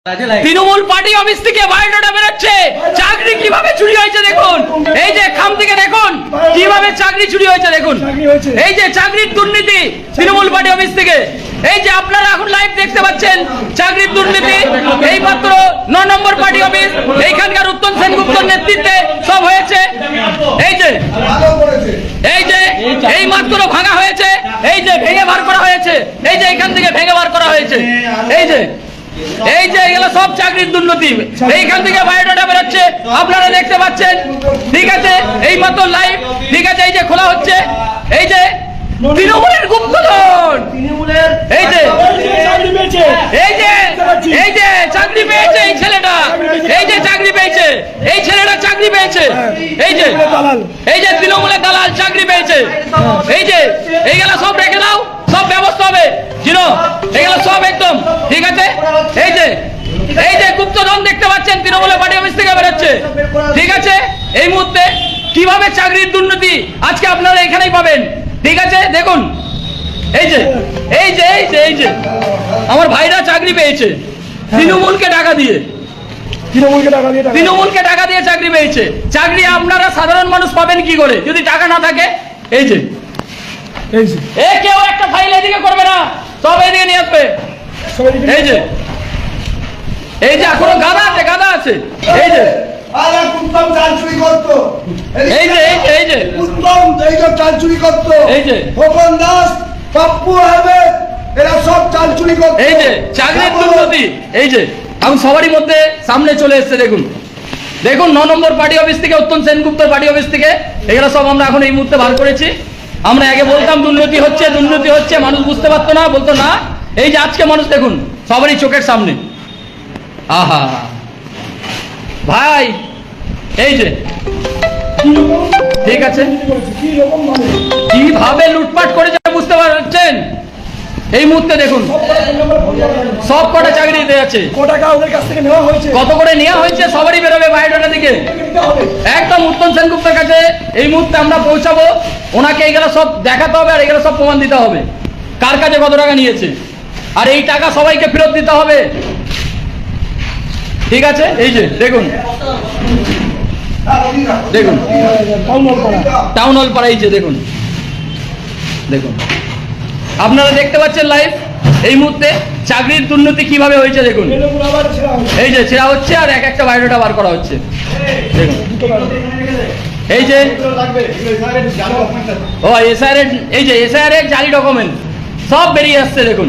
Trinamool party office থেকে biodata বেরোচ্ছে, চাকরি কিভাবে চুরি হয়েছে দেখুন। এই যে খাম থেকে দেখুন কিভাবে চাকরি চুরি হয়েছে দেখুন। এই যে চাকরির দুর্নীতি তৃণমূল পার্টি অফিস থেকে। এই যে আপনারা এখন লাইভ দেখতে পাচ্ছেন চাকরির দুর্নীতি। এই মাত্র 9 নম্বর পার্টি অফিস এইখানকার উত্তম সেনগুপ্তর নেতৃত্বে সব হয়েছে। এই যে এই মাত্র ভাঙা হয়েছে, এই যে ভেঙে বার করা হয়েছে, এই যে এখান থেকে ভেঙে বার করা হয়েছে। এই যে এগুলো সব চাকরির দুর্নীতি। এইখান থেকে বায়োডাটা বেরোচ্ছে আপনারা দেখতে পাচ্ছেন, ঠিক আছে। এই মাত্র লাইভ, ঠিক আছে। এই যে খোলা হচ্ছে, এই যে তৃণমূলের গুপ্তধন, এই যে চাকরি পেয়েছে এই ছেলেটা, এই যে চাকরি পেয়েছে এই ছেলেটা, চাকরি পেয়েছে। এই যে তৃণমূলের দালাল চাকরি পেয়েছে। এই যে এইগুলা সব রেখে দাও, সব ব্যবস্থা হবে চিনো, এগুলো সব একদম ঠিক আছে। এই যে গুপ্তধন দেখতে পাচ্ছেন তৃণমূলের পার্টি অফিস থেকে বেরোচ্ছে, ঠিক আছে। এই মুহূর্তে কিভাবে চাকরির দুর্নীতি আজকে আপনারা এখানেই পাবেন, ঠিক আছে। দেখুন এই যে আমার ভাইরা চাকরি পেয়েছে তৃণমূলকে টাকা দিয়ে, তৃণমূলকে টাকা দিয়ে চাকরি পেয়েছে। চাকরি আপনারা সাধারণ মানুষ পাবেন কি করে যদি টাকা না থাকে? এই যে কেউ একটা ফাইল এদিকে করবে না, সব এদিকে নিয়ে আসবে। এই যে এখনো গাদা আছে। চাকরির দুর্নীতি এই যে এখন সবারই মধ্যে সামনে চলে এসছে। দেখুন 9 নম্বর পার্টি অফিস থেকে, উত্তম সেনগুপ্তর পার্টি অফিস থেকে এগুলো সব আমরা এখন এই মুহূর্তে বার করেছি। আমরা আগে বলতাম দুর্নীতি হচ্ছে, মানুষ বুঝতে পারতো না, বলতো না। এই যে আজকে মানুষ দেখুন সবারই চোখের সামনে। আহা ভাই, এই যে ঠিক আছে কিভাবে লুটপাট করেছে বুঝতে পারছেন। এই মুহূর্তে দেখুন সব কটা চাকরি দিতে যাচ্ছে, কত করে নেওয়া হয়েছে সবারই বেরোবে বায়োডাটা দিকে একদম। উত্তম সেনগুপ্তের কাছে এই মুহূর্তে আমরা পৌঁছাবো, ওনাকে এইগুলো সব দেখাতে হবে আর এগুলো সব প্রমাণ দিতে হবে কার কাছে কত টাকা নিয়েছে, আর এই টাকা সবাইকে ফেরত দিতে হবে, ঠিক আছে। এই যে দেখুন টাউন হল পাড়া, এই যে দেখুন আপনারা দেখতে পাচ্ছেন লাইভ এই মুহূর্তে চাকরির দুর্নীতি কিভাবে হয়েছে দেখুন। এই যে ছেঁড়া হচ্ছে আর একটা বায়োডাটা বার করা হচ্ছে দেখুন। এই যে এসআইআর এর জালি ডকুমেন্ট সব বেরিয়ে আসছে দেখুন।